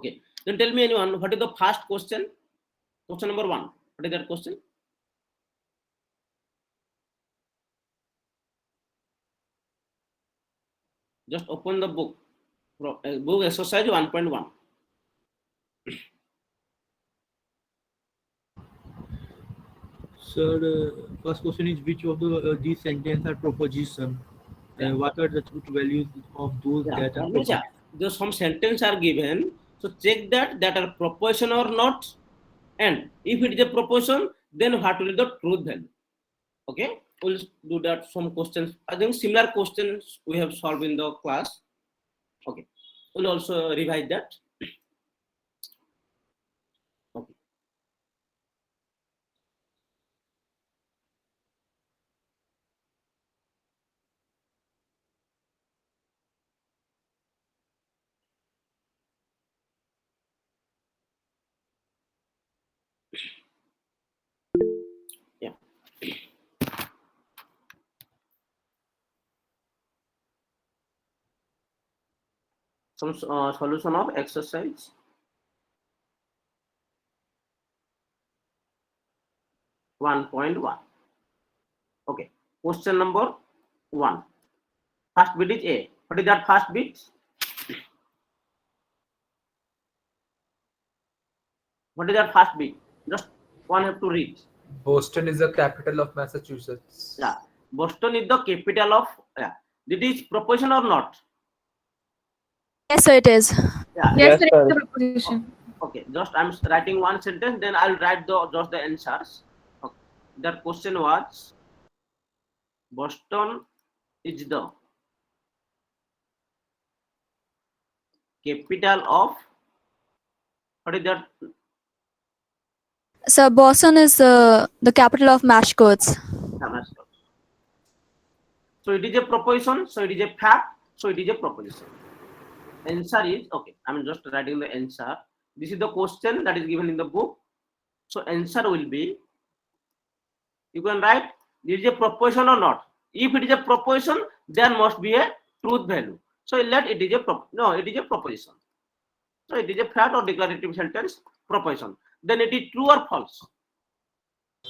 Okay. Then tell me anyone, what is the first question? Question number 1. What is that question? Just open the book. Book exercise 1.1. Sir, first question is which of these sentences are proposition? Yeah. What are the truth values of those that are proposition? Those some sentences are given. So check that are proposition or not. And if it is a proposition, then what will be the truth value? Okay, we'll do that. Some questions. I think similar questions we have solved in the class. Okay, we'll also revise that. Okay. Yeah. Some solution of exercise 1.1. Okay, question number 1. First bit is A. What is that first bit? What is that first bit? Just one have to read. Boston is the capital of Massachusetts. Yeah, Boston is the capital of. Yeah, it is proposition or not? Yes, sir, it is. Yeah. Yes, Yes, sir, sir. it's a proposition. Okay, just I'm writing one sentence, then I'll write just the answers. Okay. That question was Boston is the capital of. What is that? So Boston is the capital of Massachusetts. So it is a proposition. So it is a fact. So it is a proposition. Answer is okay. I'm just writing the answer. This is the question that is given in the book. So answer will be. You can write this is a proposition or not. If it is a proposition, there must be a truth value. So let it is a it is a proposition. So it is a fact or declarative sentence proposition. Then it is true or false.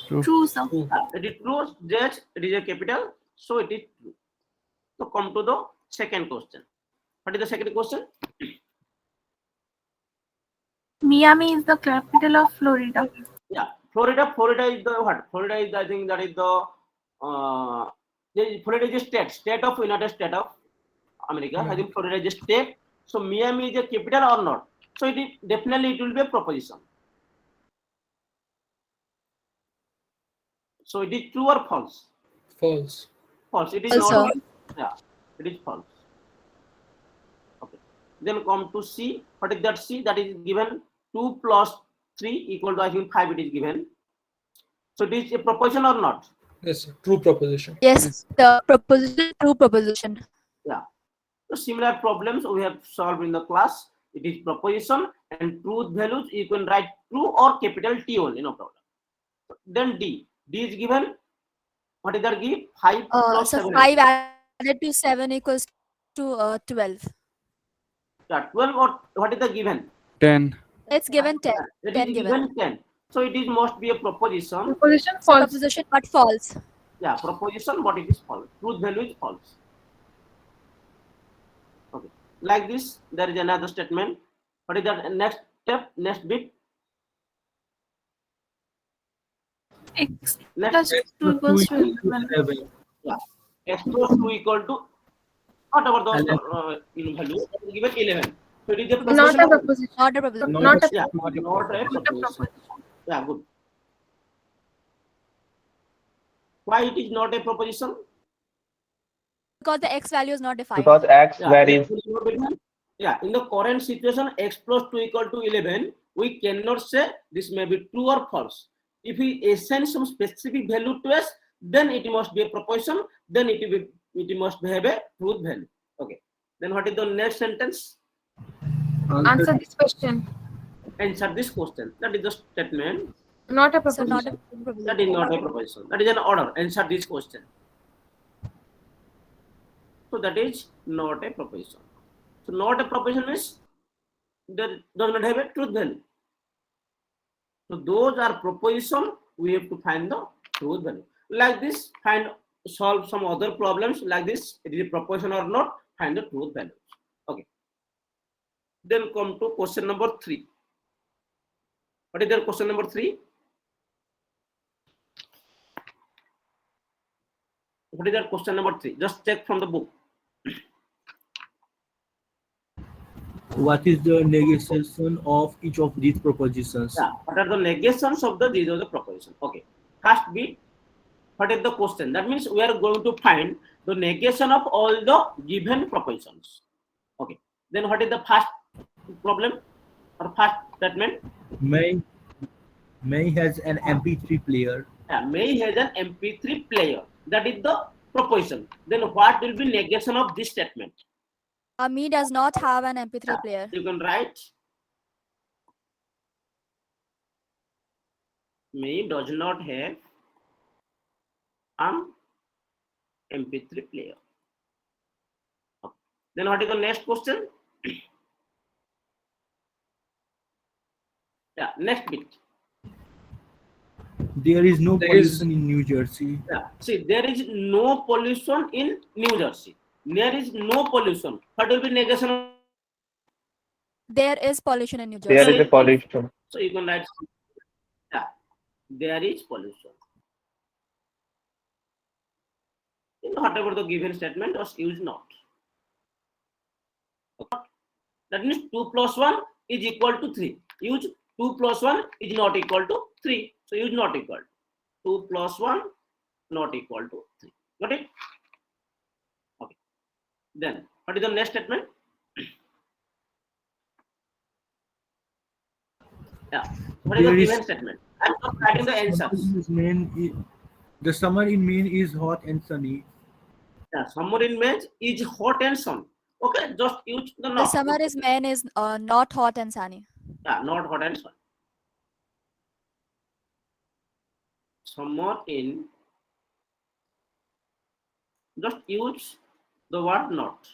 True, sir. It is true. Yes, it is a capital. So it is true. So come to the second question. What is the second question? Miami is the capital of Florida. Yeah, Florida is the what? Florida is, I think, that is the Florida is a state of United States of America. I think Florida is a state. So Miami is a capital or not? So it is definitely it will be a proposition. So it is true or false? False. False. It is False, not. sir. Yeah, it is false. Okay. Then come to C. What is that C? That is given 2 plus 3 equal to, I think, 5. It is given. So it is a proposition or not? Yes, sir. True proposition. Yes, the proposition, true proposition. Yeah. So similar problems we have solved in the class. It is proposition and truth values. You can write true or capital T only, no problem. Then D. D is given. What is that give? 5 plus So 7. 5 added to 7 equals to 12. Yeah, 12 or what is the given? 10. It's given 10. It 10 is given. given 10. So it is must be a proposition. Proposition false. Proposition but false. Yeah, proposition, but it is false. Truth value is false. Okay. Like this, there is another statement. What is that next step, next bit? X Next plus 2 equals to 11. 11. Yeah. X plus 2 equal to whatever the value given 11. So it is a proposition. Not a proposition. Not a proposition. Not a Yeah, Not a not a proposition. proposition. Yeah, good. Why it is not a proposition? Because the x value is not defined. Because X Yeah, varies. X is not defined. Yeah, in the current situation, X plus 2 equal to 11, we cannot say this may be true or false. If we assign some specific value to S, then it must be a proposition, then it must have a truth value. Okay. Then what is the next sentence? Answer this question. Answer this question. That is the statement. Not a So proposition. not a That proposition. is not a proposition. That is an order. Answer this question. So that is not a proposition. So not a proposition is that does not have a truth value. So those are proposition. We have to find the truth value. Like this, solve some other problems like this. It is a proposition or not. Find the truth value. Okay. Then come to question number 3. What is the question number 3? What is that question number 3? Just check from the book. What is the negation of each of these propositions? Yeah. What are the negations of these are the proposition? Okay. First bit. What is the question? That means we are going to find the negation of all the given propositions. Okay. Then what is the first problem or first statement? May has an MP3 player. Yeah, May has an MP3 player. That is the proposition. Then what will be negation of this statement? Me does not have an MP3 Yeah, player. you can write May does not have an MP3 player. Okay. Then what is the next question? Yeah, next bit. There is no There is- pollution in New Jersey. Yeah. See, there is no pollution in New Jersey. There is no pollution. What will be negation? There is pollution in New Jersey. There is a pollution. So you can write, yeah, there is pollution. In whatever the given statement was used not. That means 2 plus 1 is equal to 3. Use 2 plus 1 is not equal to 3. So use not equal. 2 plus 1 not equal to 3. Got it? Okay. Then what is the next statement? Yeah. What is the There is- given statement? I'm not writing the answers. The summer in Maine is hot and sunny. Yeah, summer in May is hot and sunny. Okay, just use the The not. summer is Maine is not hot and sunny. Yeah, not hot and sunny. Summer in, just use the word not.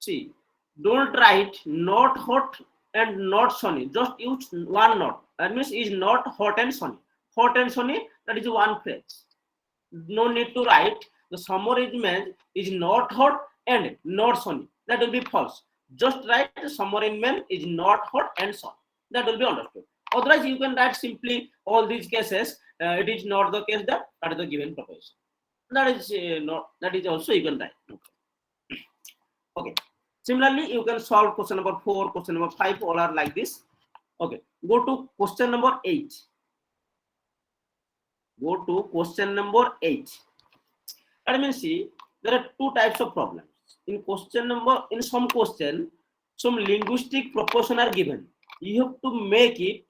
See, don't write not hot and not sunny. Just use one not. That means is not hot and sunny. Hot and sunny, that is one phrase. No need to write the summer in May is not hot and not sunny. That will be false. Just write the summer in May is not hot and sunny. That will be understood. Otherwise, you can write simply all these cases. It is not the case that is the given proposition. That is not. That is also you can write. Okay. Okay. Similarly, you can solve question number 4, question number 5. All are like this. Okay. Go to question number 8. Go to question number 8. Let me see. There are two types of problems. In some question, some linguistic proposition are given. You have to make it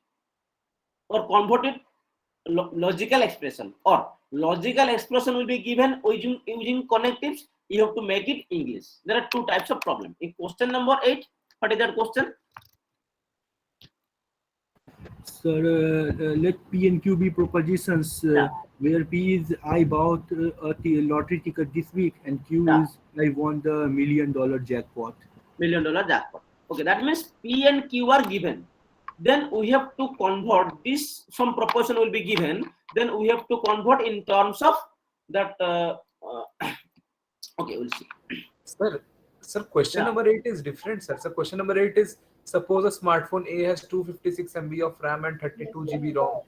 or convert it logical expression, or logical expression will be given using connectives. You have to make it English. There are two types of problem. In question number 8, what is that question? Sir, let P and Q be propositions Yeah. where P is I bought a lottery ticket this week and Q Yeah. is I won the $1 million jackpot. $1 million jackpot. Okay, that means P and Q are given. Then we have to convert this. Some proportion will be given. Then we have to convert in terms of that. Okay, we'll see. Sir, question Yeah. number 8 is different, sir. So question number 8 is, suppose a smartphone A has 256 MB of RAM and 32 GB ROM.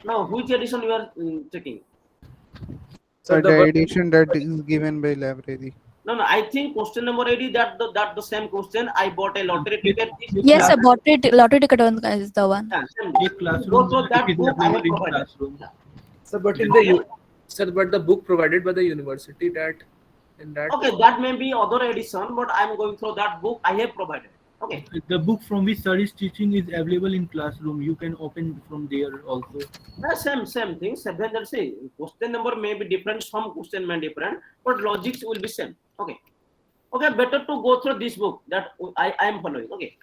Now, which edition you are checking? So the word- edition that is given by library. No. I think question number 8 is that the same question. I bought a lottery ticket. Yes, a lottery ticket one is the one. Yeah, same. A classroom Go through that is book I have available in provided. classroom. Sir, but the book provided by the university in that. Okay, that may be other edition, but I'm going through that book I have provided. Okay. The book from which sir is teaching is available in classroom. You can open from there also. Same thing. 7 say question number may be different, some question may be different, but logics will be same. Okay. Okay, better to go through this book that I am following. Okay.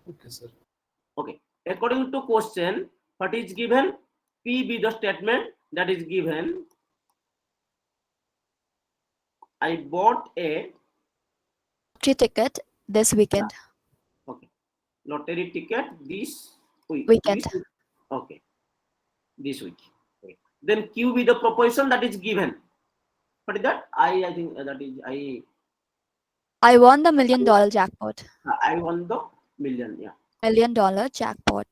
Okay, sir. Okay. According to question, what is given? P be the statement that is given. I bought a Lottery ticket this weekend. lottery ticket this week. Weekend. This week. Okay. This week. Okay. Then Q be the proposition that is given. What is that? I think that is I won the $1 million jackpot. I won the million. Yeah. $1 million jackpot.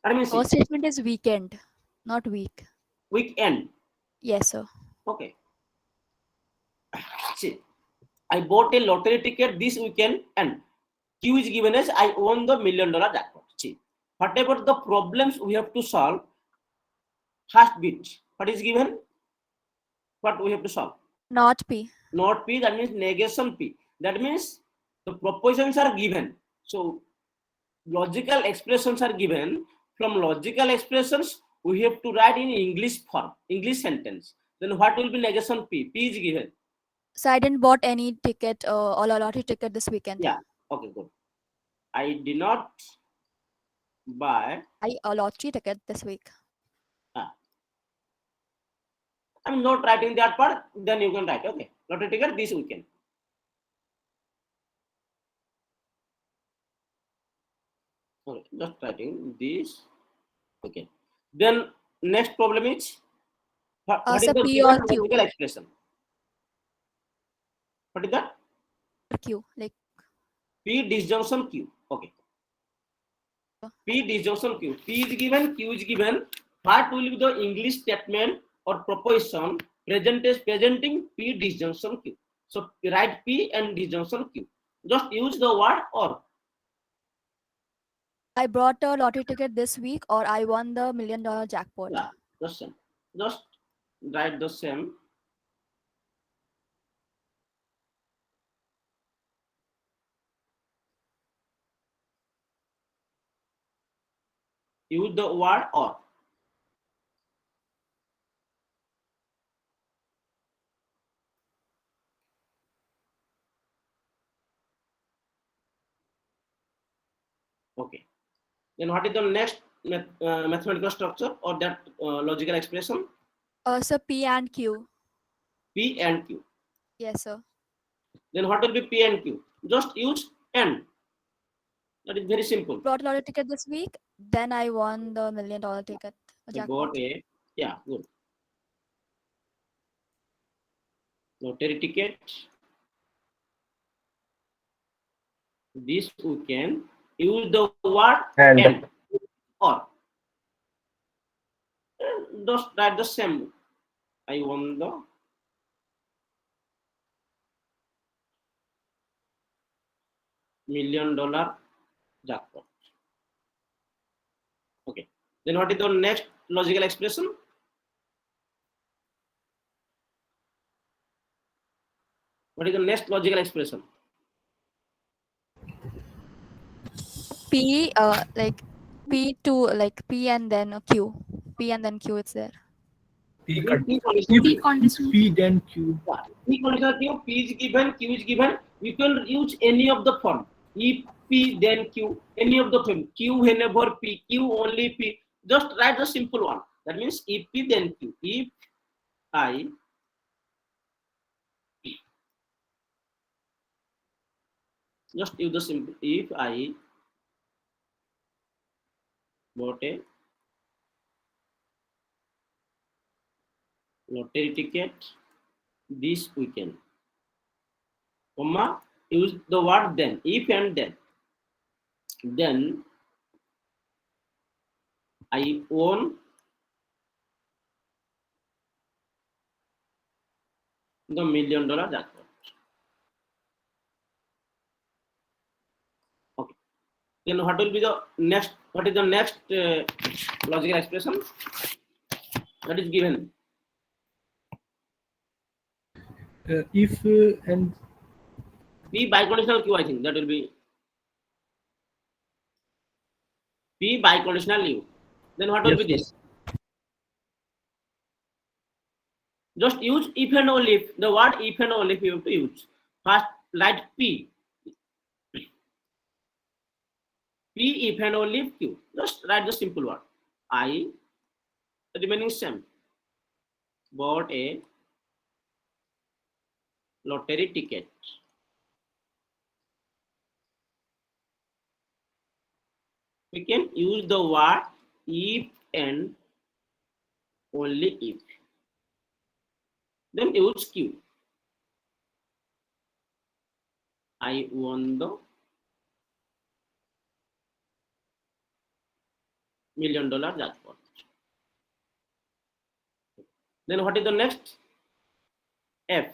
I mean, see, First statement is weekend, not week. weekend. Yes, sir. Okay. See, I bought a lottery ticket this weekend and Q is given as I won the $1 million jackpot. See, whatever the problems we have to solve, first bit, what is given? What we have to solve? Not P. Not P, that means negation P. That means the propositions are given. So logical expressions are given. From logical expressions, we have to write in English form, English sentence. Then what will be negation P? P is given. So I didn't bought any ticket or a lottery ticket this weekend. Yeah. Okay, good. I did not buy. A lottery ticket this week. I'm not writing that part. Then you can write. Okay. Lottery ticket this weekend. Okay, just writing this. Okay. Then next problem is what is So the P given or Q? logical expression? What is that? Q, like P disjunction Q. Okay. P disjunction Q. P is given, Q is given. What will be the English statement or proposition presenting P disjunction Q? So write P and disjunction Q. Just use the word or. I bought a lottery ticket this week, or I won the $1 million jackpot. Yeah, the same. Just write the same. Use the word or. Okay. Then what is the next mathematical structure or that logical expression? So P and Q. P and Q. Yes, sir. Then what will be P and Q? Just use and. That is very simple. Bought a lottery ticket this week, then I won the $1 million ticket. I Jackpot. got a, yeah, good. Lottery ticket. This we can use the word and or. Just write the same. I won the $1 million jackpot. Okay. Then what is the next logical expression? What is the next logical expression? P, like P to like P and then Q. P and then Q, it's there. P P condition. P condition. P then Q. P conditional Q, P is given, Q is given. You can use any of the form. If P then Q, any of the form. Q whenever P, Q only P. Just write the simple one. That means if P then Q. If I just use the simple. If I bought a lottery ticket this weekend, comma, use the word then, if and then I won the $1 million jackpot. Okay. Then what will be the next? What is the next logical expression that is given? If and P biconditional Q, I think that will be P biconditional U. Then what will Yes, be this? Just use if and only if. The word if and only if you have to use. First, write P. P if and only if Q. Just write the simple word. I, the remaining same. Bought a lottery ticket. We can use the word if and only if. Then use Q. I won the $1 million jackpot. Then what is the next? F.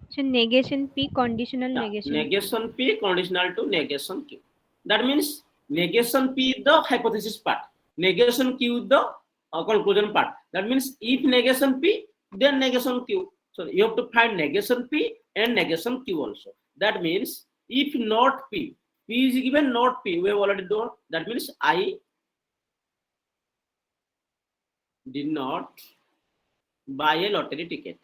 So negation P, conditional Yeah, negation. negation P conditional to negation Q. That means negation P is the hypothesis part. Negation Q is the conclusion part. That means if negation P, then negation Q. So you have to find negation P and negation Q also. That means if not P, P is given, not P, we have already done. That means I did not buy a lottery ticket.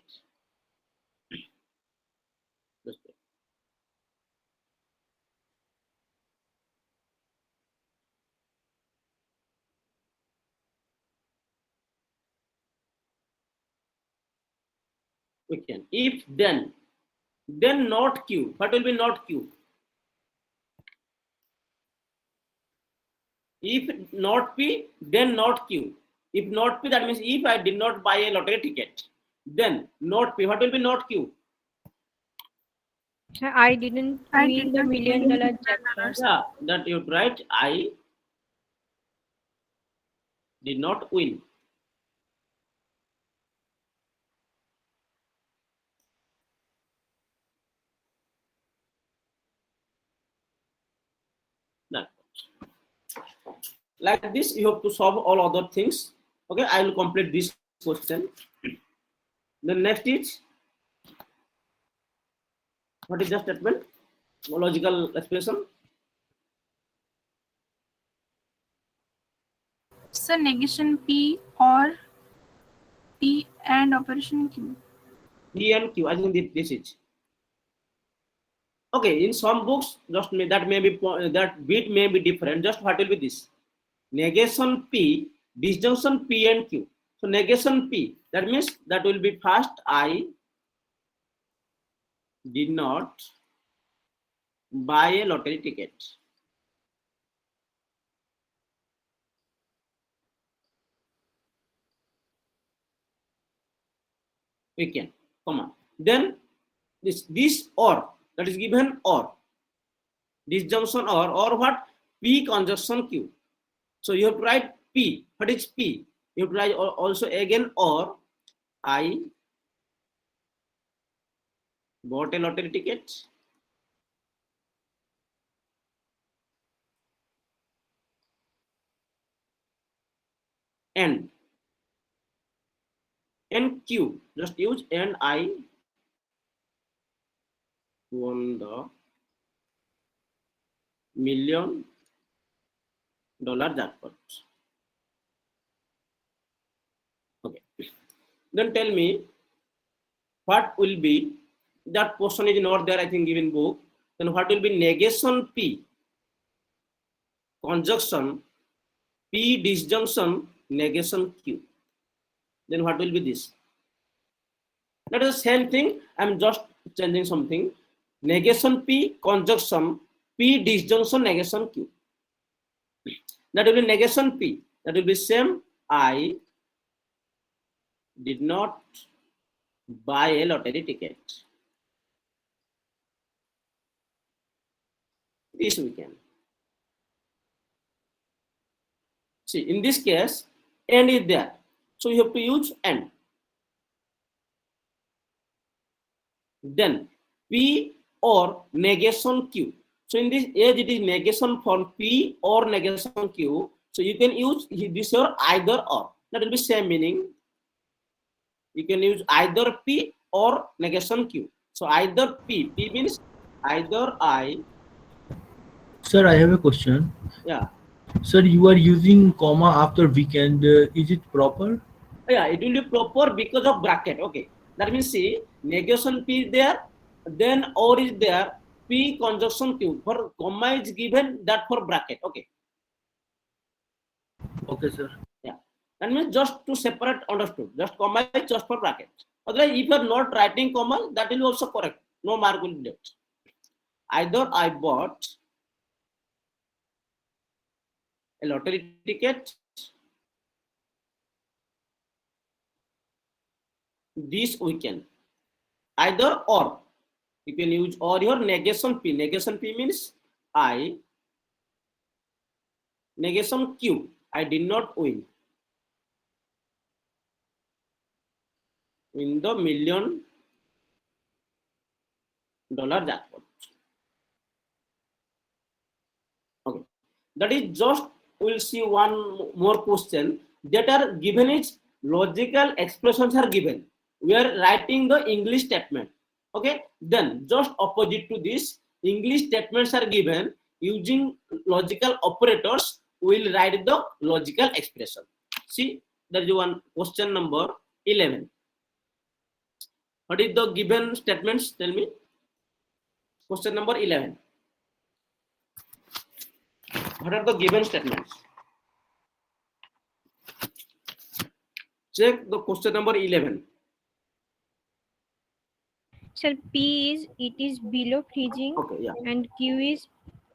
We can. If then not Q. What will be not Q? If not P, then not Q. If not P, that means if I did not buy a lottery ticket, then not P. What will be not Q? So I didn't win the $1 million jackpot. Yeah, that you right. I did not win. That. Like this, you have to solve all other things. Okay, I will complete this question. The next is, what is the statement? Logical expression. So negation P or P and operation Q. P and Q. I think this is. Okay, in some books, just that may be that bit may be different. Just what will be this? Negation P, disjunction P and Q. So negation P, that means that will be first I did not buy a lottery ticket. We can, comma. Then this or, that is given or. Disjunction or what? P conjunction Q. So you have to write P. What is P? You have to write also again or I bought a lottery ticket. And Q. Just use and I won the $1 million jackpot. Okay. Then tell me what will be, that portion is not there, I think, given book. Then what will be negation P, conjunction P, disjunction negation Q. Then what will be this? That is the same thing. I'm just changing something. Negation P, conjunction P, disjunction negation Q. That will be negation P. That will be same. I did not buy a lottery ticket. This we can. See, in this case, and is there. So you have to use and. Then P or negation Q. So in this age, it is negation from P or negation Q. So you can use this or either or. That will be same meaning. You can use either P or negation Q. So either P. P means either I. Sir, I have a question. Yeah. Sir, you are using comma after weekend. Is it proper? Yeah, it will be proper because of bracket. Okay. That means see, negation P is there, then or is there, P conjunction Q. For comma is given, that for bracket. Okay. Okay, sir. Yeah. That means just to separate, understood. Just comma is just for bracket. Otherwise, if you are not writing comma, that will also correct. No mark will be left. Either I bought a lottery ticket this weekend. Either or. You can use or your negation P. Negation P means I. Negation Q. I did not win. In the $1 million jackpot. Okay. That is just, we'll see one more question that are given is logical expressions are given. We are writing the English statement. Okay. Then just opposite to this, English statements are given using logical operators. We'll write the logical expression. See, there is one question number 11. What is the given statements? Tell me. Question number 11. What are the given statements? Check the question number 11. Sir, P is it is below freezing, Okay, yeah. and Q is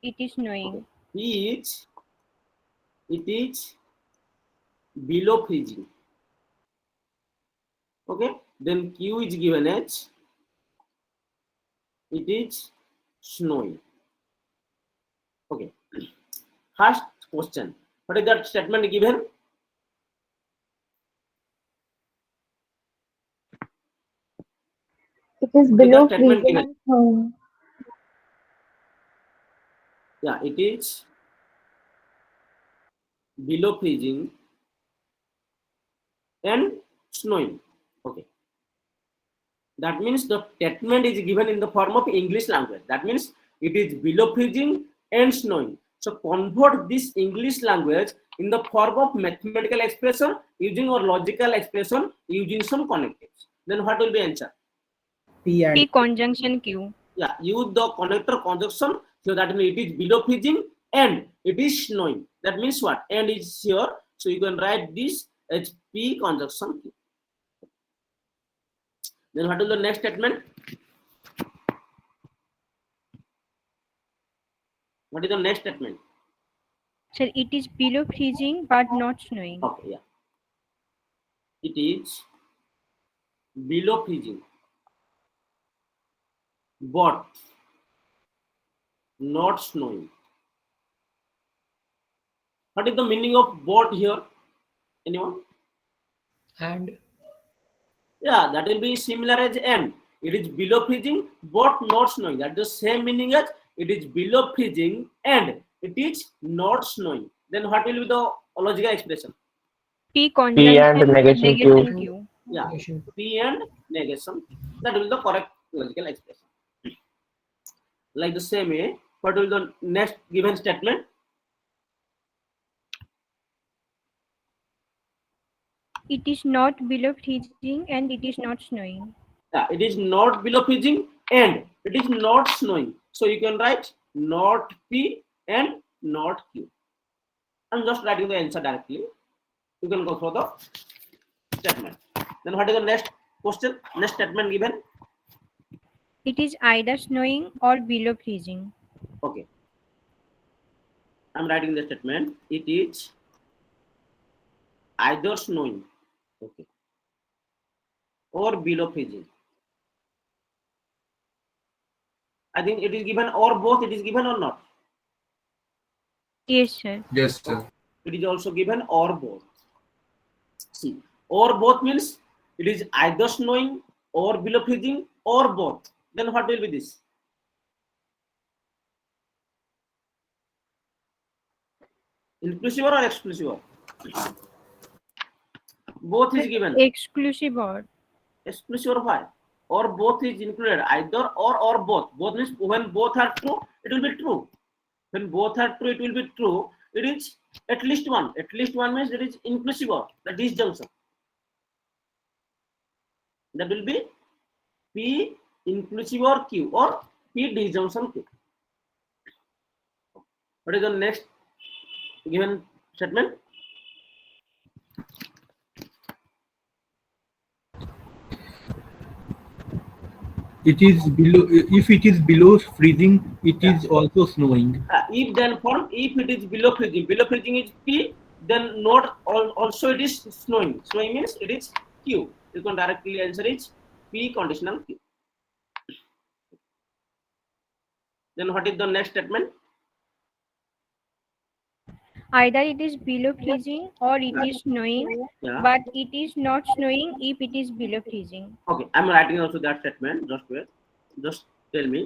it is snowing. P is it is below freezing. Okay. Then Q is given as it is snowing. Okay. First question. What is that statement given? It is What is below the statement freezing given? and snowing. Yeah, it is below freezing and snowing. Okay. That means the statement is given in the form of English language. That means it is below freezing and snowing. So convert this English language in the form of mathematical expression using or logical expression using some connectives. Then what will be answer? P conjunction Q. Yeah, use the connector conjunction. So that means it is below freezing and it is snowing. That means what? And is here. So you can write this as P conjunction Q. Then what is the next statement? What is the next statement? Sir, it is below freezing but not snowing. Okay, yeah. It is below freezing, but not snowing. What is the meaning of but here? Anyone? And Yeah, that will be similar as and. It is below freezing but not snowing. That is the same meaning as it is below freezing and it is not snowing. Then what will be the logical expression? P conjunction negation Q. Q. Yeah, P and negation. That will be the correct logical expression. Like the same way, what will the next given statement? It is not below freezing and it is not snowing. Yeah, it is not below freezing and it is not snowing. So you can write not P and not Q. I'm just writing the answer directly. You can go for the statement. Then what is the next question? Next statement given? It is either snowing or below freezing. Okay. I'm writing the statement. It is either snowing, okay, or below freezing. I think it is given or both. It is given or not? Yes, sir. Yes, sir. It is also given or both. See, or both means it is either snowing or below freezing or both. Then what will be this? Inclusive or exclusive? Both is given. Exclusive or. Exclusive or why? Or both is included. Either or both. Both means when both are true, it will be true. When both are true, it will be true. It is at least one. At least one means it is inclusive of the disjunction. That will be P inclusive or Q or P disjunction Q. What is the next given statement? It is below. If it is below freezing, it is also snowing. If then form, if it is below freezing is P, then not also it is snowing. Snowing means it is Q. You can directly answer it P conditional Q. Then what is the next statement? Either it is below freezing or it is snowing, Yeah. but it is not snowing if it is below freezing. Okay, I'm writing also that statement. Just wait. Just tell me.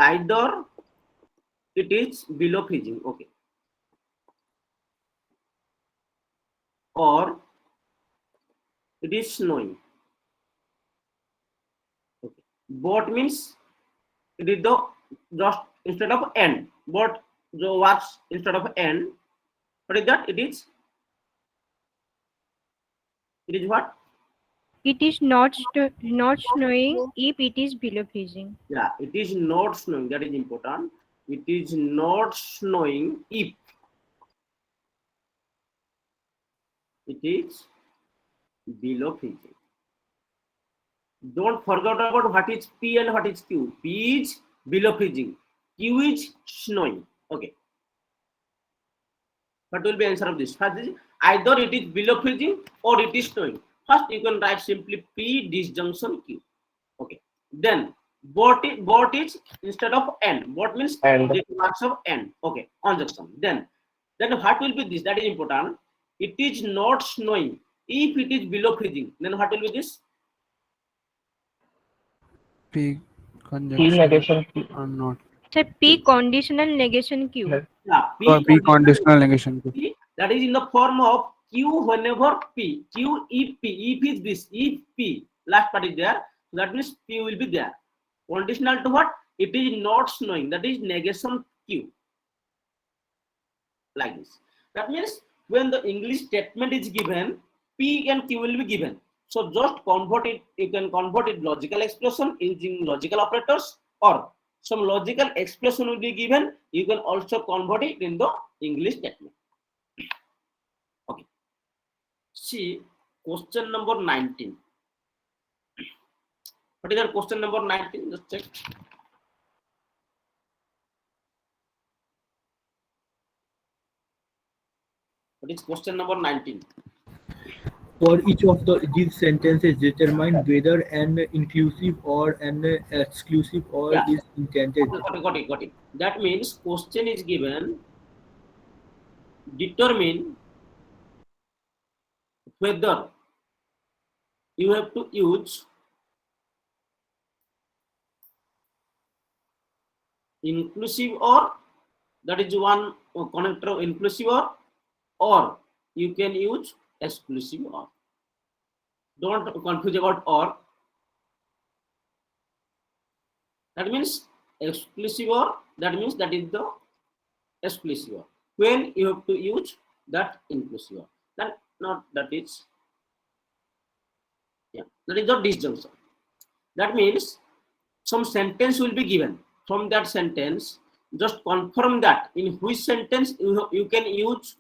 Either it is below freezing. Okay. Or it is snowing. Okay. Both means it is the just instead of and. Both the words instead of and. What is that? It is what? It is not snowing if it is below freezing. Yeah, it is not snowing. That is important. It is not snowing if it is below freezing. Don't forget about what is P and what is Q. P is below freezing. Q is snowing. Okay. What will be answer of this? First is either it is below freezing or it is snowing. First you can write simply P disjunction Q. Okay. Then both is instead of and. Both means the marks of and. Okay. Conjunction. Then what will be this? That is important. It is not snowing if it is below freezing. Then what will be this? P conjunction or not. So P conditional negation Q. Yeah, Or P conditional negation. P, that is in the form of Q whenever P. Q if P. If is this. If P. Last part is there. That means P will be there. Conditional to what? It is not snowing. That is negation Q. Like this. That means when the English statement is given, P and Q will be given. So just convert it. You can convert it logical expression using logical operators, or some logical expression will be given. You can also convert it in the English statement. Okay. See question number 19. What is that question number 19? Just check. What is question number 19? For each of these sentences, determine whether an inclusive or an exclusive or Yeah. is intended. Got it. That means question is given. Determine whether you have to use inclusive or, that is one connector inclusive or you can use exclusive or. Don't confuse about or. That means exclusive or, that means that is the exclusive or. When you have to use that inclusive or. That not that is, yeah, that is the disjunction. That means some sentence will be given. From that sentence, just confirm that in which sentence you can use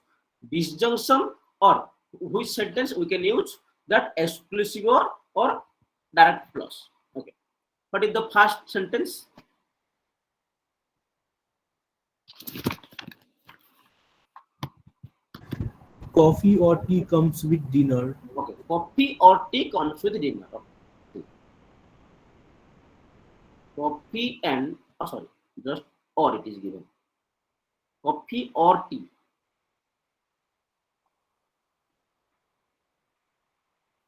disjunction, or which sentence we can use that exclusive or direct clause. Okay. What is the first sentence? Coffee or tea comes with dinner. Okay. Coffee or tea comes with dinner. Okay. Coffee and just or it is given. Coffee or tea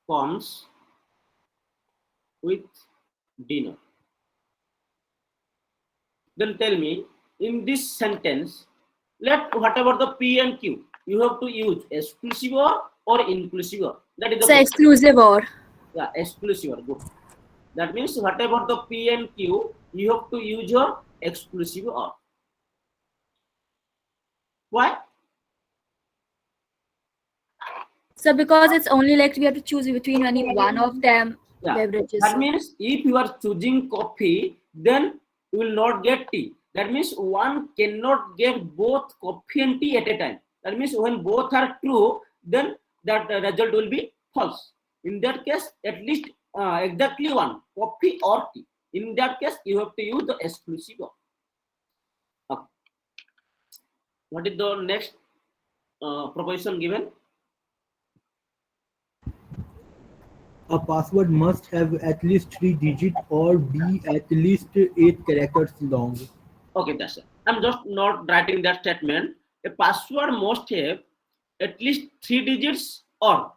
comes with dinner. Then tell me, in this sentence, let whatever the P and Q, you have to use exclusive or inclusive or. That is the So exclusive or. Yeah, exclusive or. Good. That means whatever the P and Q, you have to use your exclusive or. Why? So because it's only like we have to choose between only one of them Yeah. beverages. That means if you are choosing coffee, then you will not get tea. That means one cannot get both coffee and tea at a time. That means when both are true, then that result will be false. In that case, at least exactly one, coffee or tea. In that case, you have to use the exclusive or. Okay. What is the next proposition given? A password must have at least 3 digits or be at least 8 characters long. Okay, that's it. I'm just not writing that statement. A password must have at least 3 digits or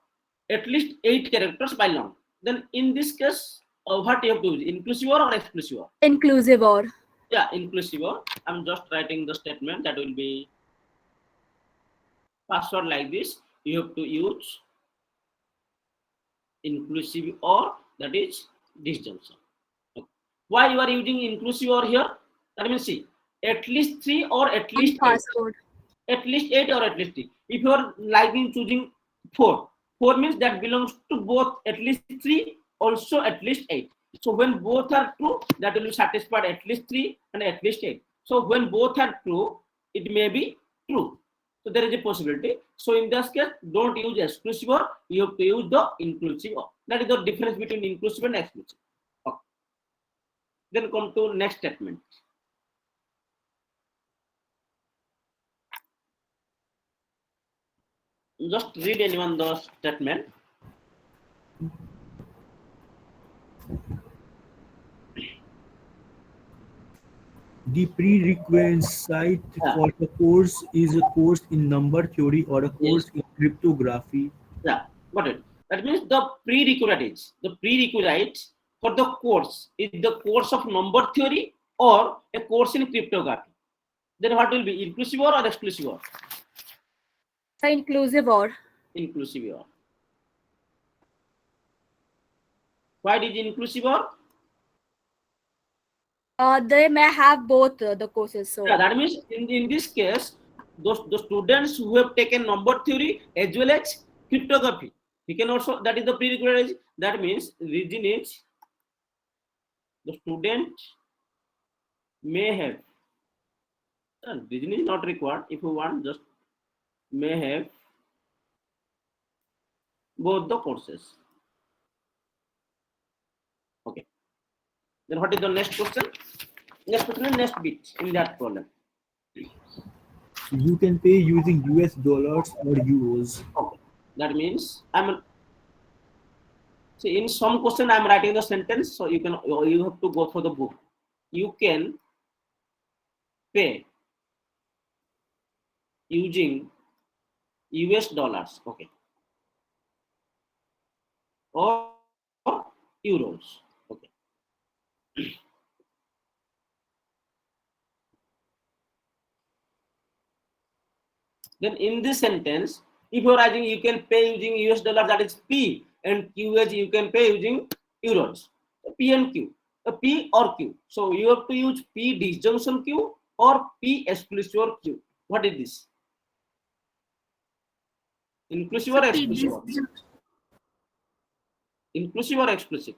at least 8 characters by long. Then in this case, what you have to use, inclusive or exclusive? Inclusive or. Yeah, inclusive or. I'm just writing the statement that will be password like this. You have to use inclusive or, that is disjunction. Okay. Why you are using inclusive or here? That means see, at least 3 or at least 8. Password. At least 8 or at least 3. If you are liking choosing 4, 4 means that belongs to both at least 3, also at least 8. So when both are true, that will be satisfied at least 3 and at least 8. So when both are true, it may be true. So there is a possibility. So in this case, don't use exclusive or, you have to use the inclusive or. That is the difference between inclusive and exclusive. Okay. Then come to next statement. Just read anyone the statement. The prerequisite for the course is a course in number theory or a course in cryptography. Yeah, got it. That means the prerequisite for the course is the course of number theory or a course in cryptography. Then what will be, inclusive or exclusive or? Inclusive or. Inclusive or. Why is inclusive or? They may have both the courses. So Yeah, that means in this case, the students who have taken number theory as well as cryptography, he can also, that is the prerequisite. That means reason is the student may have, reason is not required. If you want, just may have both the courses. Okay. Then what is the next question? Next question is next bit in that problem. You can pay using US dollars or euros. Okay. That means see, in some question I'm writing the sentence, so you have to go through the book. You can pay using US dollars, okay, or euros, okay. Then in this sentence, if you are writing you can pay using US dollar, that is P, and Q as you can pay using euros. P and Q, P or Q. So you have to use P disjunction Q or P exclusive Q. What is this? Inclusive or exclusive? Inclusive or exclusive?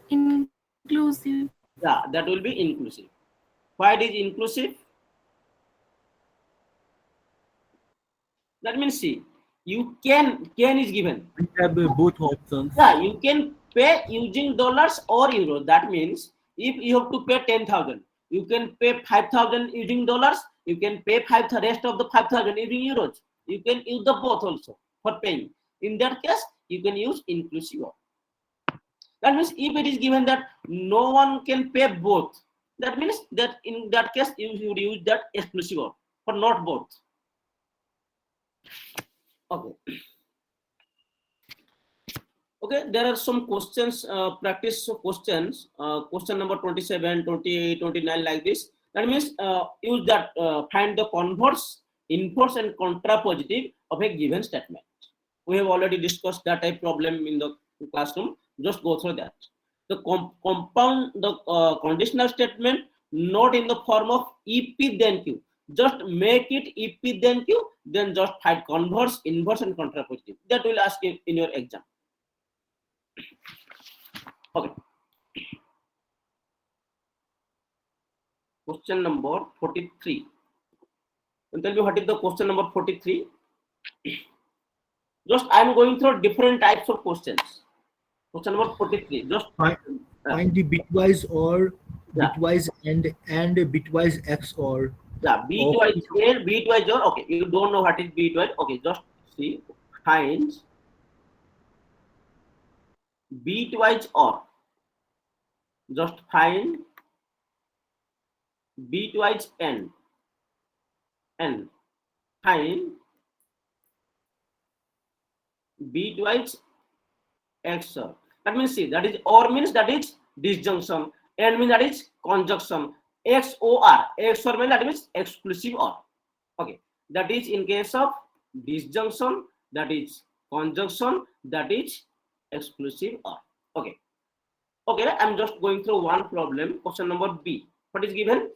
Inclusive. Yeah, that will be inclusive. Why it is inclusive? That means see, you can is given. We have both options. Yeah, you can pay using dollars or euros. That means if you have to pay 10,000, you can pay 5,000 using dollars. You can pay the rest of the 5,000 using euros. You can use the both also for paying. In that case, you can use inclusive of. That means if it is given that no one can pay both, that means that in that case you should use that exclusive of, but not both. Okay. Okay, there are some questions, practice questions, question number 27, 28, 29 like this. That means use that, find the converse, inverse and contrapositive of a given statement. We have already discussed that type problem in the classroom. Just go through that. The compound, the conditional statement not in the form of EP then Q. Just make it EP then Q, then just find converse, inverse and contrapositive. That will ask you in your exam. Okay. Question number 43. And tell me what is the question number 43. Just I am going through different types of questions. Question number 43. Just find the bitwise or Yeah. bitwise and bitwise XOR. Yeah, bitwise A, bitwise OR. Okay, you don't know what is bitwise. Okay, just see, find bitwise OR. Just find bitwise N. Find bitwise XOR. That means, see, that is OR means that is disjunction. N means that is conjunction. XOR means that means exclusive OR. Okay, that is in case of disjunction, that is conjunction, that is exclusive OR. Okay. Okay, I'm just going through one problem. Question number B. What is given?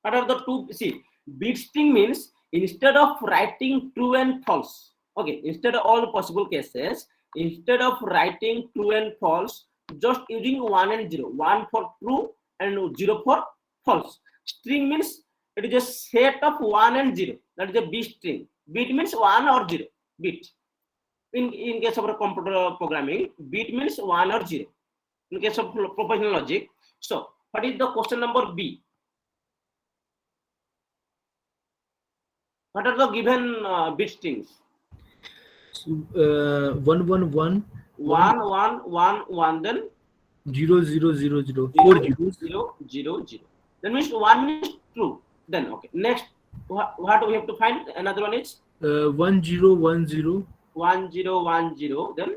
What are the two? See, bit string means instead of writing true and false. Okay, instead of all possible cases, instead of writing true and false, just using 1 and 0. 1 for true and 0 for false. String means it is a set of 1 and 0. That is a bit string. Bit means 1 or 0. Bit. In case of computer programming, bit means 1 or 0. In case of propositional logic. So, what is the question number B? What are the given bit strings? So, 111 1 then 0000 4 zeros. 0 0 0. That means 1 is true. Then okay. Next, what we have to find? Another one is 1010 10 10. Then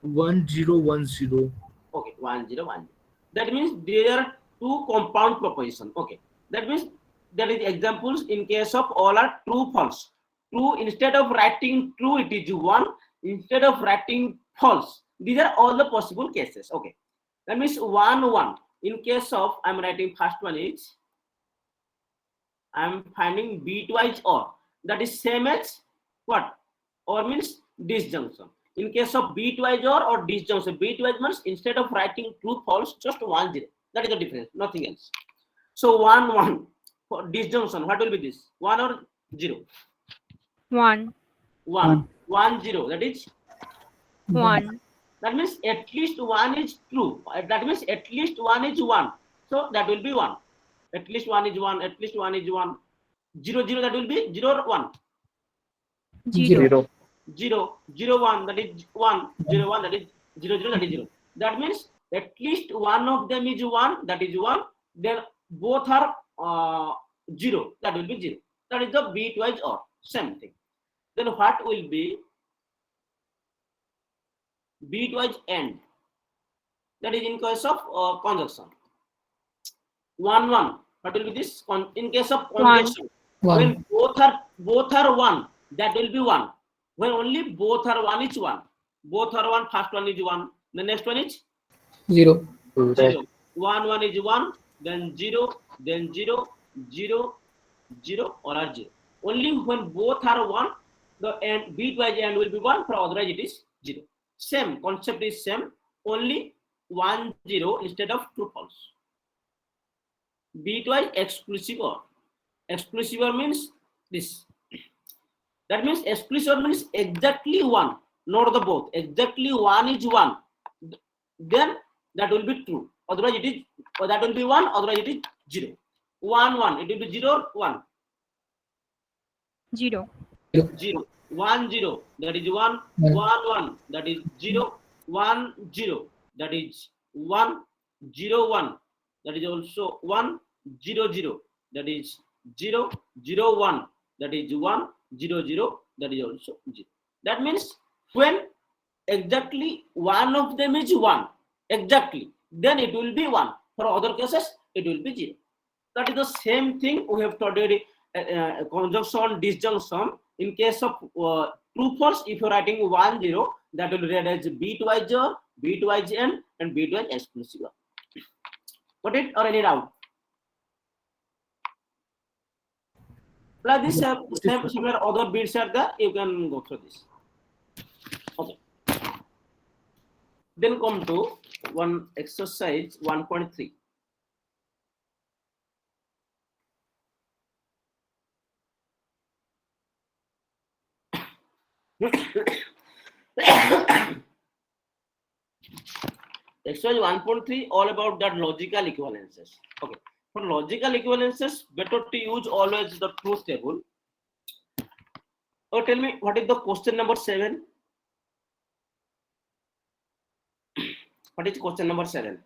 1010. okay, 1010. That means there are two compound proposition. Okay. That means there is examples in case of all are true false. True, instead of writing true, it is 1. Instead of writing false, these are all the possible cases. Okay. That means 1 1. In case of, I'm writing first one is, I'm finding bitwise OR. That is same as what? OR means disjunction. In case of bitwise OR or disjunction, bitwise means instead of writing true false, just 1 0. That is the difference, nothing else. So 1 1 for disjunction, what will be this? 1 or 0? 1. 1 1 0. That is 1. that means at least 1 is true. That means at least 1 is 1. So that will be 1. At least 1 is 1. At least 1 is 1. 0 0, that will be 0 or 1. 0. 0 0 1, that is 1. 0 1, that is 0 0, that is 0. That means at least one of them is 1, that is 1. Then both are 0, that will be 0. That is the bitwise OR. Same thing. Then what will be bitwise AND? That is in case of conjunction. 1 1. What will be this? In case of conjunction, when both are 1, that will be 1. When only both are 1 is 1. Both are 1. First one is 1. The next one is 0. 0. 1 1 is 1. Then 0. Then 0 0 0 or 0. Only when both are 1, the end bitwise AND will be 1. For otherwise it is 0. Same concept is same. Only 1 0 instead of true false. Bitwise exclusive OR. Exclusive OR means this. That means exclusive OR means exactly 1, not the both. Exactly 1 is 1. Then that will be true. Otherwise it is, or that will be 1. Otherwise it is 0. 1 1. It will be 0 1. 0. 0 1 0. That is 1. 1 1. That is 0. 1 0. That is 1. 0 1. That is also 1. 0 0. That is 0. 0 1. That is 1. 0 0. That is also 0. That means when exactly one of them is 1, exactly, then it will be 1. For other cases, it will be 0. That is the same thing we have studied conjunction, disjunction. In case of true false, if you're writing 1 0, that will read as bitwise OR, bitwise AND, and bitwise exclusive OR. Got it or any doubt? Like this, similar other bits are there. You can go through this. Okay. Then come to one exercise 1.3. Exercise 1.3 all about that logical equivalences. Okay. For logical equivalences, better to use always the truth table. Oh, tell me what is the question number 7? What is question number 7?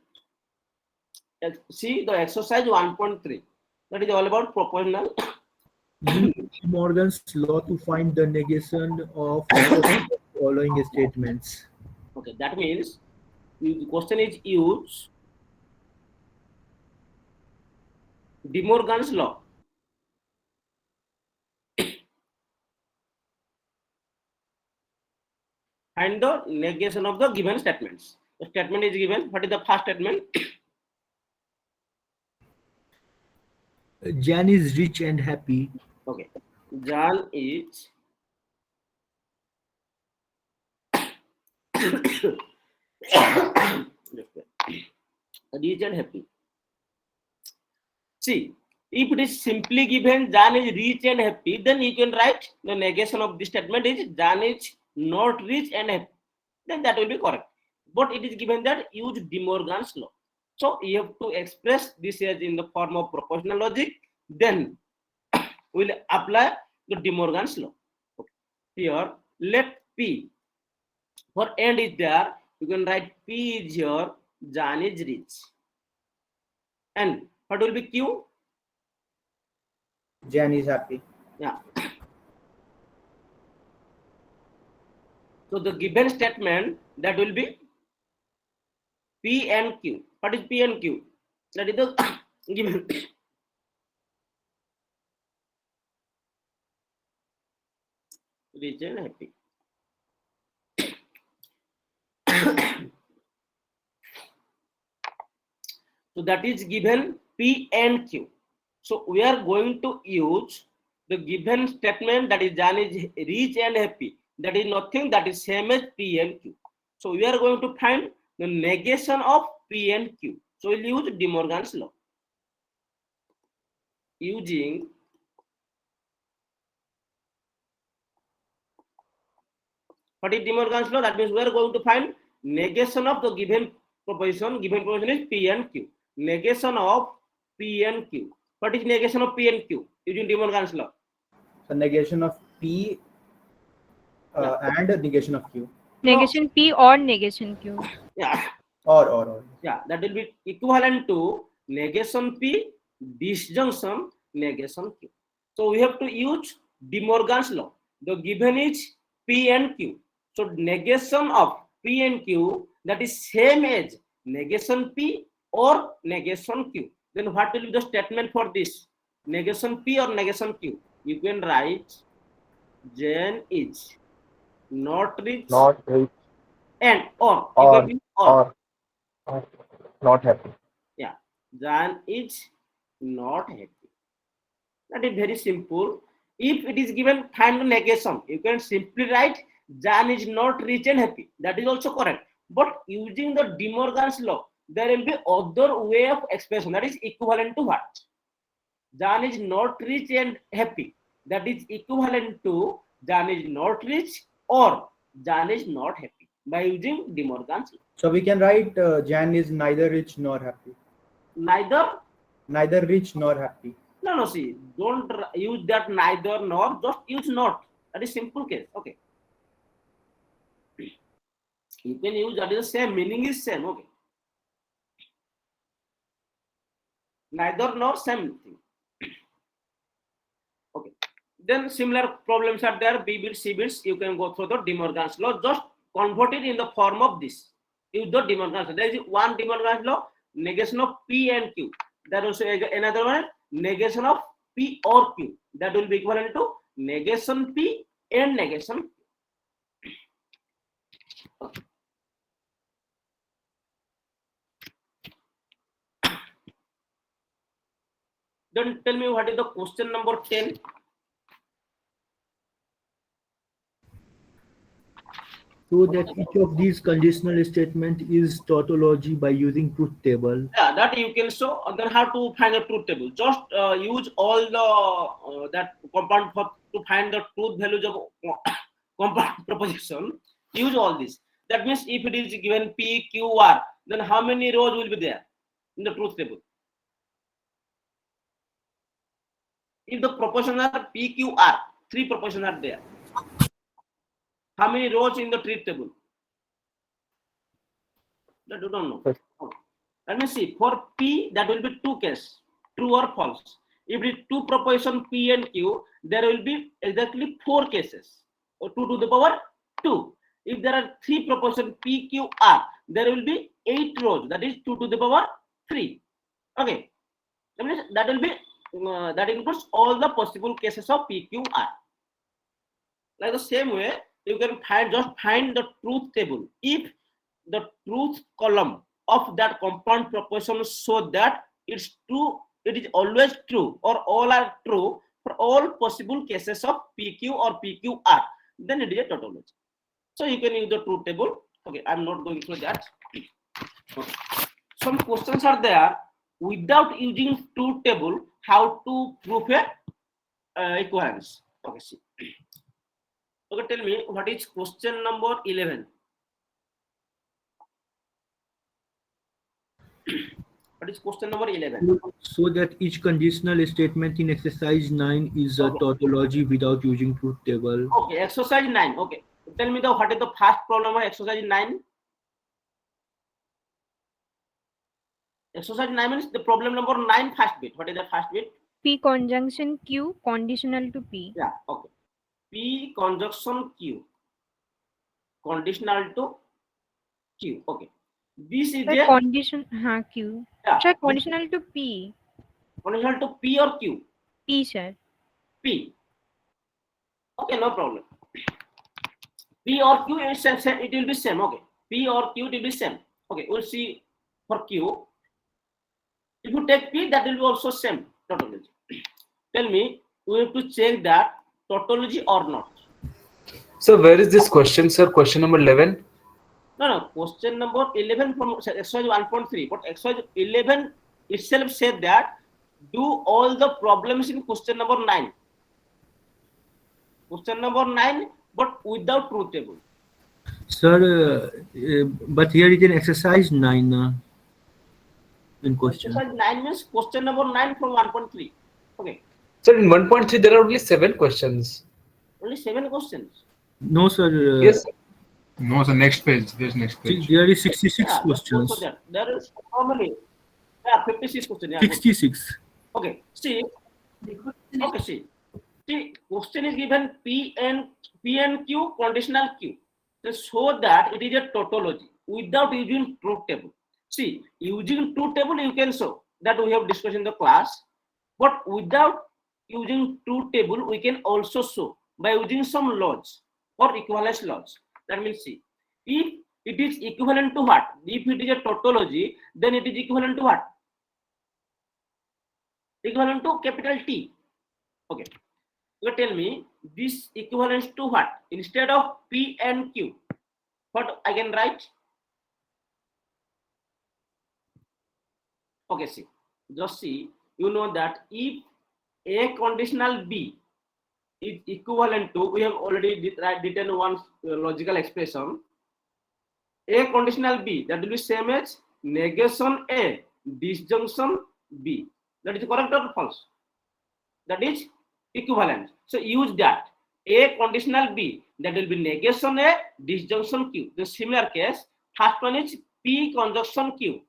See the exercise 1.3. That is all about proportional. Use De Morgan's law to find the negation of the following statements. Okay, that means the question is use De Morgan's law. Find the negation of the given statements. The statement is given. What is the first statement? Jan is rich and happy. Okay. Jan is rich and happy. See, if it is simply given Jan is rich and happy, then you can write the negation of this statement is Jan is not rich and happy. Then that will be correct. But it is given that use De Morgan's law. So you have to express this as in the form of proportional logic. Then we'll apply the De Morgan's law. Okay. Here, let P for end is there. You can write P is here. Jan is rich. And what will be Q? Jan is happy. Yeah. So the given statement that will be P and Q. What is P and Q? That is the given. Rich and happy. So that is given P and Q. So we are going to use the given statement that is Jan is rich and happy. That is nothing that is same as P and Q. So we are going to find the negation of P and Q. So we'll use De Morgan's law. Using what is De Morgan's law? That means we are going to find negation of the given proposition. Given proposition is P and Q. Negation of P and Q. What is negation of P and Q using De Morgan's law? So negation of P and negation of Q. Negation P or negation Q. Yeah. Or. Yeah, that will be equivalent to negation P, disjunction, negation Q. So we have to use De Morgan's law. The given is P and Q. So negation of P and Q that is same as negation P or negation Q. Then what will be the statement for this? Negation P or negation Q? You can write Jan is not rich. Not rich And or. or, You can use or. Not happy. Yeah, Jan is not happy. That is very simple. If it is given find the negation, you can simply write Jan is not rich and happy. That is also correct. But using the De Morgan's law, there will be other way of expression that is equivalent to what? Jan is not rich and happy. That is equivalent to Jan is not rich or Jan is not happy by using De Morgan's law. So we can write Jan is neither rich nor happy. Neither rich nor happy. No, see, don't use that neither nor, just use not. That is simple case. Okay. You can use that is the same, meaning is same. Okay. Neither nor, same thing. Okay. Then similar problems are there, B bits, C bits. You can go through the De Morgan's law. Just convert it in the form of this. Use the De Morgan's law. There is one De Morgan's law, negation of P and Q. There also another one, negation of P or Q. That will be equivalent to negation P and negation Q. Okay. Then tell me what is the question number 10. So that each of these conditional statement is tautology by using truth table. Yeah, that you can show. And then how to find the truth table. Just use all the that compound to find the truth values of compound proposition. Use all this. That means if it is given P, Q, R, then how many rows will be there in the truth table? If the proportions are P, Q, R, 3 proportions are there, how many rows in the truth table? That you don't know. Okay. Let me see. For P, that will be 2 cases, true or false. If it is 2 proportion P and Q, there will be exactly 4 cases, or 2 to the power 2. If there are 3 proportion P, Q, R, there will be 8 rows, that is 2 to the power 3. Okay. That will be that includes all the possible cases of P, Q, R. Like the same way, you can find the truth table if the truth column of that compound proportion show that it's true, it is always true, or all are true for all possible cases of PQ or PQR, then it is a tautology. So you can use the truth table. Okay, I'm not going through that. Okay. Some questions are there without using truth table, how to prove a equivalence. Okay, see. Okay, tell me what is question number 11. What is question number 11? So that each conditional statement in exercise 9 is a tautology without using truth table. Okay, exercise 9. Okay, tell me what is the first problem of exercise 9? Exercise 9 means the problem number 9 first bit. What is the first bit? P conjunction Q conditional to P. Yeah, okay. P conjunction Q conditional to Q. Okay. This is a condition Q. Yeah. Sir, conditional to P. Conditional to P or Q? P, sir. P. Okay, no problem. P or Q is same, it will be same. Okay. P or Q will be same. Okay, we'll see for Q. If you take P, that will be also same tautology. Tell me, we have to check that tautology or not. So where is this question, sir? Question number 11? No, question number 11 from exercise 1.3. But exercise 11 itself said that do all the problems in question number 9. Question number 9, but without truth table. Sir, but here it is exercise 9 in question. Exercise 9 means question number 9 from 1.3. Okay. Sir, in 1.3 there are only 7 questions. Only 7 questions. No, sir. Yes. No, the next page. There's next page. There is 66 questions. There is normally 56 questions. 66. Okay. See. Okay. See. Question is given P and Q conditional Q. So that it is a tautology without using truth table. See, using truth table you can show that we have discussed in the class, but without using truth table we can also show by using some laws or equivalence laws. That means, see, if it is equivalent to what? If it is a tautology, then it is equivalent to what? Equivalent to capital T. Okay. You tell me this equivalence to what? Instead of P and Q, what I can write? Okay, see, just see, you know that if A conditional B is equivalent to, we have already written one logical expression, A conditional B, that will be same as negation A, disjunction B. That is correct or false? That is equivalent. So use that. A conditional B, that will be negation A, disjunction Q. The similar case, first one is P conjunction Q,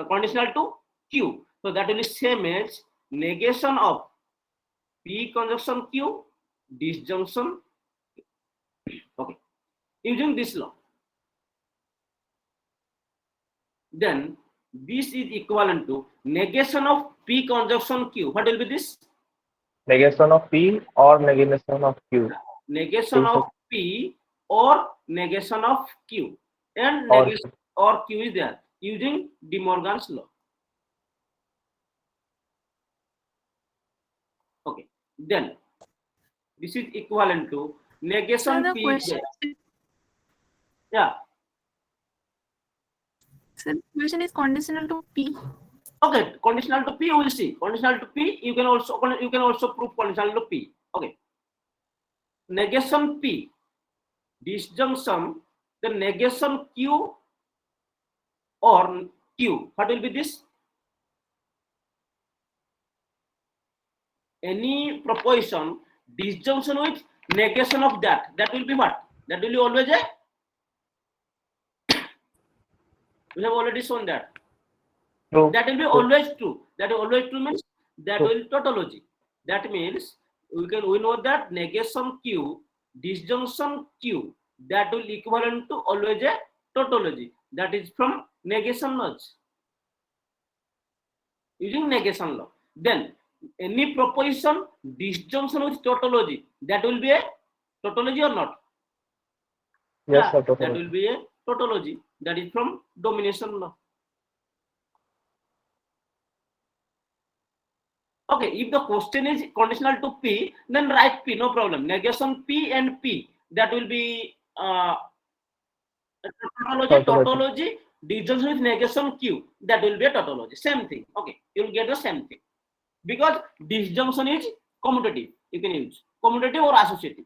conditional to Q. So that will be same as negation of P conjunction Q, disjunction Q. Okay. Using this law, then this is equivalent to negation of P conjunction Q. What will be this? Negation of P or negation of Q. Negation of P or negation of Q. And negation or Q is there using De Morgan's law. Okay. Then this is equivalent to negation So the P. question, Yeah. so the question is conditional to P. Okay, conditional to P, we will see. Conditional to P, you can also prove conditional to P. Okay. Negation P, disjunction, the negation Q or Q. What will be this? Any proposition disjunction with negation of that will be what? That will be always a, we have already shown that. True. That will be always true. That always true means that will tautology. That means we know that negation Q, disjunction Q, that will equivalent to always a tautology. That is from negation laws. Using negation law. Then any proposition disjunction with tautology, that will be a tautology or not? Yes, sir. That Totally. will be a tautology. That is from domination law. Okay, if the question is conditional to P, then write P, no problem. Negation P and P, that will be tautology, disjunction with negation Q, that will be a tautology. Same thing. Okay, you will get the same thing. Because disjunction is commutative, you can use commutative or associative.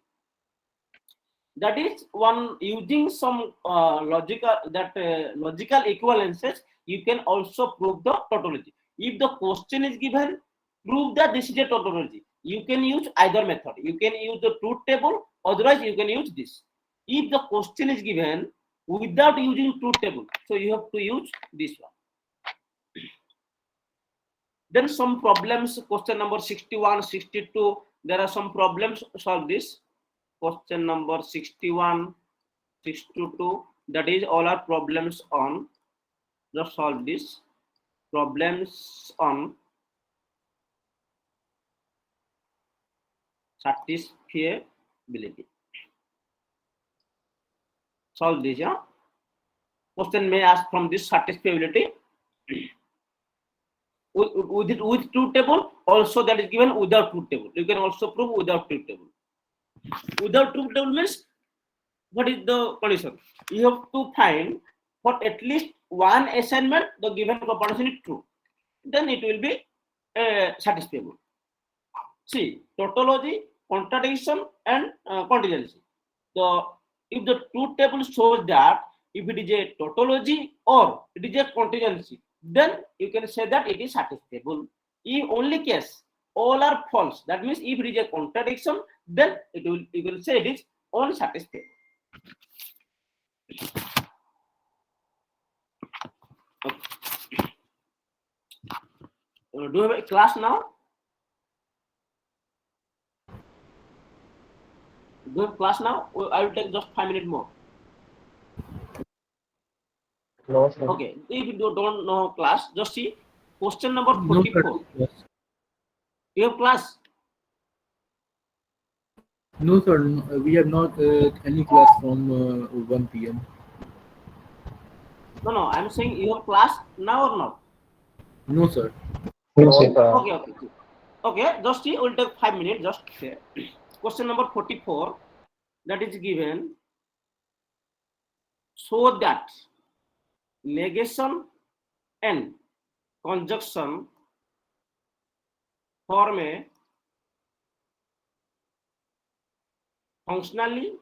That is one using some logical equivalences, you can also prove the tautology. If the question is given, prove that this is a tautology, you can use either method. You can use the truth table, otherwise you can use this. If the question is given without using truth table, so you have to use this one. Then some problems, question number 61, 62, there are some problems, solve this. Question number 61, 62, that is all our problems on, just solve this. Problems on satisfiability. Solve this, yeah. Question may ask from this satisfiability. With truth table, also that is given without truth table. You can also prove without truth table. Without truth table means, what is the condition? You have to find for at least one assignment the given proposition is true. Then it will be satisfiable. See, tautology, contradiction, and contingency. So, if the truth table shows that if it is a tautology or it is a contingency, then you can say that it is satisfiable. In only case all are false, that means if it is a contradiction, then you will say it is unsatisfiable. Okay. Do you have a class now? Do you have class now? I will take just 5 minutes more. No, sir. Okay, if you don't know class, just see question number 44. Yes. You have class? No, sir. We have not any class from 1 p.m. No, I'm saying you have class now or not? No, sir. No, sir. Okay, just see, we'll take 5 minutes, just here. Question number 44, that is given, so that negation and conjunction form a functionally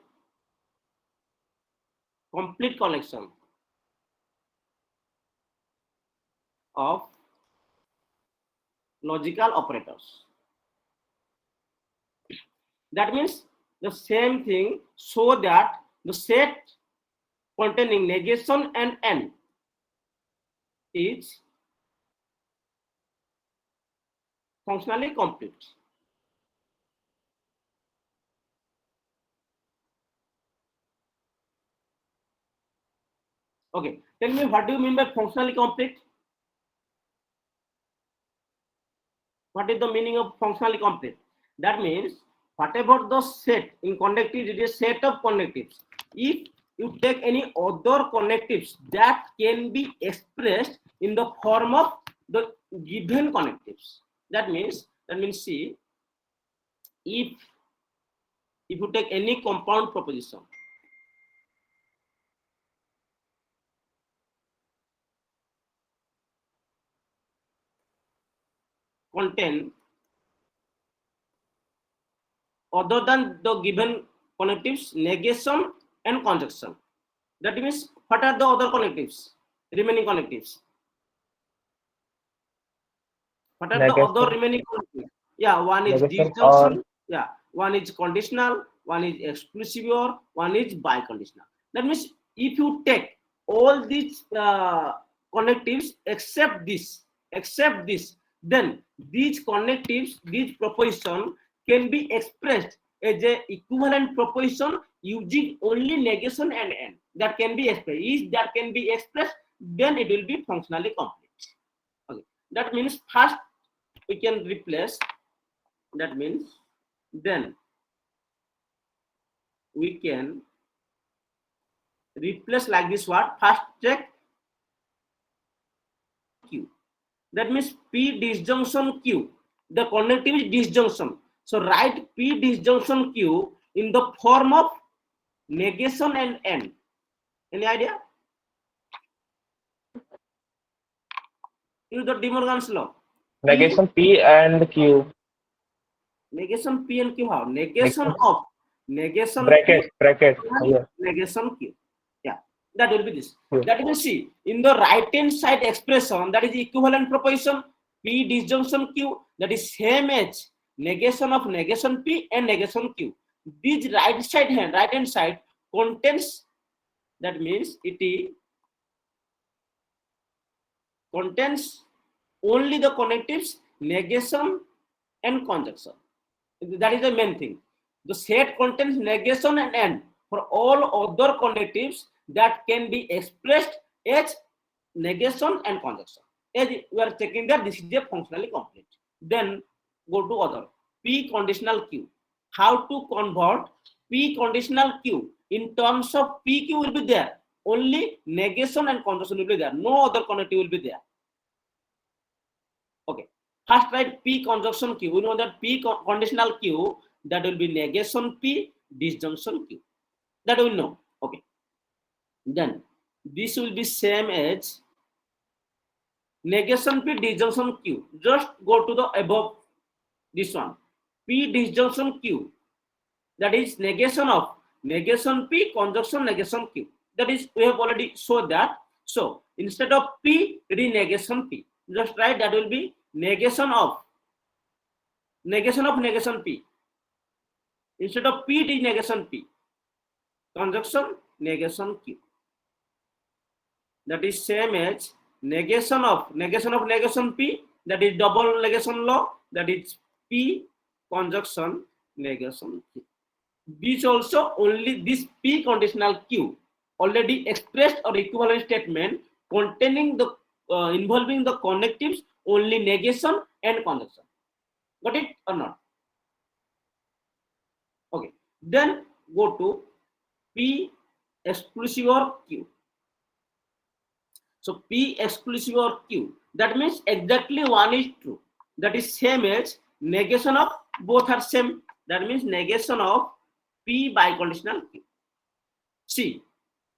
complete collection of logical operators. That means the same thing, so that the set containing negation and n is functionally complete. Okay, tell me, what do you mean by functionally complete? What is the meaning of functionally complete? That means whatever the set in connectives, it is a set of connectives. If you take any other connectives that can be expressed in the form of the given connectives. That means see, if you take any compound proposition, contain other than the given connectives, negation and conjunction. That means, what are the other connectives? remaining connectives? What are the Negation. other remaining connectives? Yeah, one is Negation disjunction. Yeah, one is conditional, one is exclusive, or one is biconditional. That means if you take all these connectives except this, then these connectives, these proposition can be expressed as a equivalent proposition using only negation and and. That can be expressed. If that can be expressed, then it will be functionally complete. Okay. That means first we can replace. That means then we can replace like this word. First check Q. That means P disjunction Q. The connective is disjunction. So write P disjunction Q in the form of negation and N. Any idea? Use the De Morgan's law. Negation P and Q. Negation P and Q. How? Negation of negation Bracket. P, Bracket. Yeah. negation Q. Yeah, that will be this. Yeah. That you will see in the right hand side expression, that is equivalent proposition P disjunction Q, that is same as negation of negation P and negation Q. This right hand side contains, that means it contains only the connectives negation and conjunction. That is the main thing. The set contains negation and and. For all other connectives that can be expressed as negation and conjunction. As we are checking that this is a functionally complete. Then go to other. P conditional Q. How to convert P conditional Q? In terms of PQ will be there. Only negation and conjunction will be there. No other connective will be there. Okay. First write P conjunction Q. We know that P conditional Q, that will be negation P, disjunction Q. That we know. Okay. Then this will be same as negation P, disjunction Q. Just go to the above this one. P disjunction Q. That is negation of negation P, conjunction negation Q. That is, we have already showed that. So instead of P, it is negation P. Just write that will be negation of negation P. Instead of P, it is negation P. Conjunction negation Q. That is same as negation of negation P. That is double negation law. That is P conjunction negation Q. This also only this P conditional Q already expressed or equivalent statement containing the involving the connectives only negation and conjunction. Got it or not? Okay. Then go to P exclusive or Q. So P exclusive or Q. That means exactly one is true. That is same as negation of both are same. That means negation of P biconditional Q. See,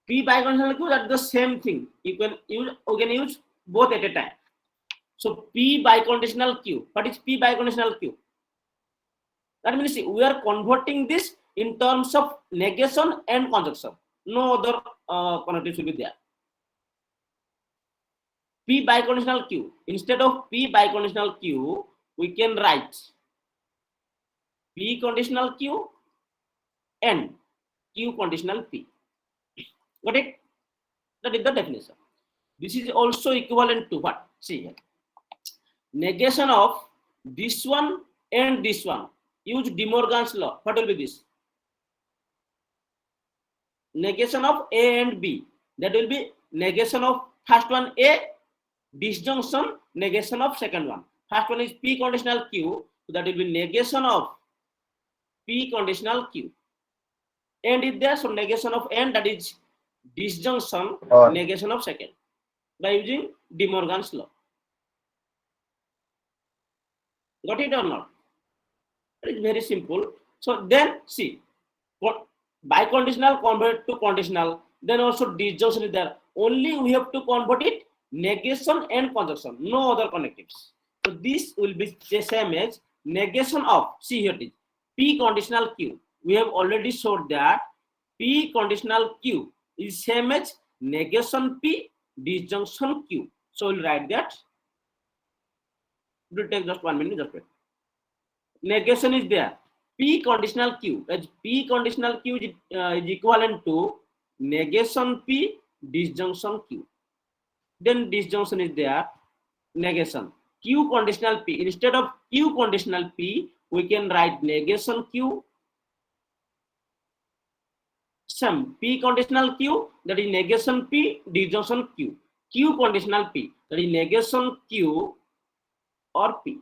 P biconditional Q, that's the same thing. You can use both at a time. So P biconditional Q. What is P biconditional Q? That means see, we are converting this in terms of negation and conjunction. No other connectives will be there. P biconditional Q. Instead of P biconditional Q, we can write P conditional Q and Q conditional P. Got it? That is the definition. This is also equivalent to what? See here. Negation of this one and this one. Use De Morgan's law. What will be this? Negation of A and B. That will be negation of first one A, disjunction, negation of second one. First one is P conditional Q. So that will be negation of P conditional Q. And is there, so negation of N, that is disjunction, negation of second, by using De Morgan's law. Got it or not? It is very simple. So then see, what biconditional convert to conditional, then also disjunction is there. Only we have to convert it negation and conjunction, no other connectives. So this will be the same as negation of, see here it is, P conditional Q. We have already showed that P conditional Q is same as negation P, disjunction Q. So we'll write that. It will take just 1 minute. Just wait. Negation is there. P conditional Q. As P conditional Q is equivalent to negation P disjunction Q. Then disjunction is there. Negation. Q conditional P. Instead of Q conditional P, we can write negation Q. Some P conditional Q, that is negation P disjunction Q. Q conditional P, that is negation Q or P.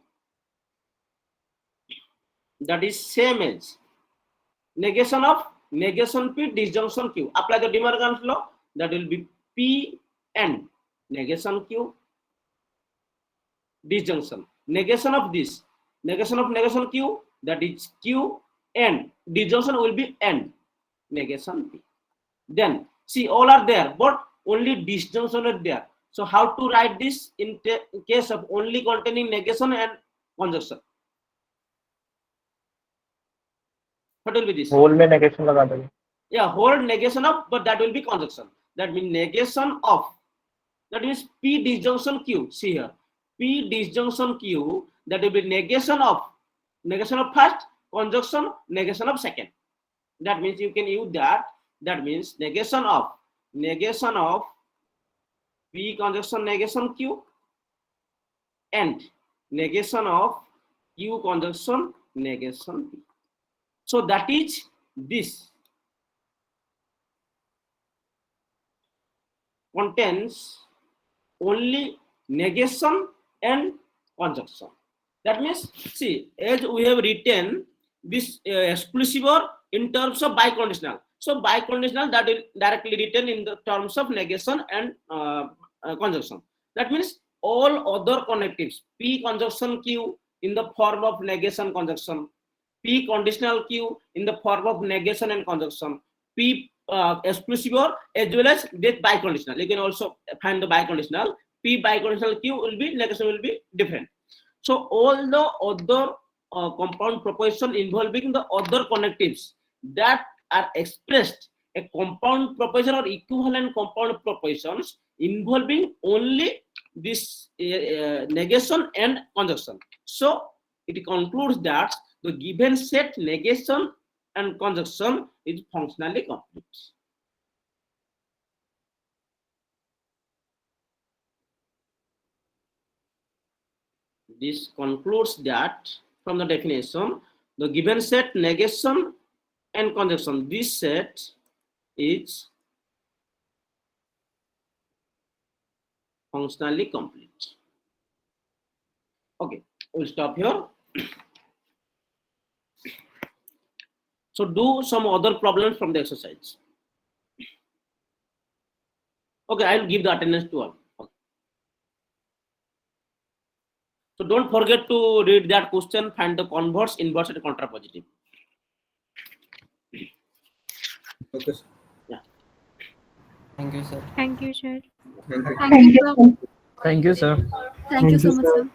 That is same as negation of negation P disjunction Q. Apply the De Morgan's law. That will be P and negation Q disjunction. Negation of this, negation of negation Q, that is Q and disjunction will be N negation P. Then see, all are there, but only disjunction is there. So how to write this in case of only containing negation and conjunction? What will be this? whole में negation लगा देंगे. Yeah, whole negation of, but that will be conjunction. That means negation of. That means P disjunction Q. See here, P disjunction Q. That will be negation of first, conjunction, negation of second. That means you can use that. That means negation of P conjunction negation Q and negation of Q conjunction negation P. So that is this contains only negation and conjunction. That means, see, as we have written this exclusive or in terms of biconditional. So biconditional, that is directly written in the terms of negation and conjunction. That means all other connectives, P conjunction Q in the form of negation conjunction, P conditional Q in the form of negation and conjunction, P exclusive or as well as this biconditional. You can also find the biconditional. P biconditional Q will be, negation will be different. So all the other compound proposition involving the other connectives that are expressed a compound proposition or equivalent compound propositions involving only this negation and conjunction. So it concludes that the given set negation and conjunction is functionally complete. This concludes that from the definition, the given set negation and conjunction, this set is functionally complete. Okay, we'll stop here. So do some other problems from the exercise. Okay, I'll give the attendance to all. Okay. So don't forget to read that question, find the converse, inverse, and contrapositive. Okay, sir. Yeah. Thank you, sir. Thank you, sir. Thank you, sir. Thank you so much, sir.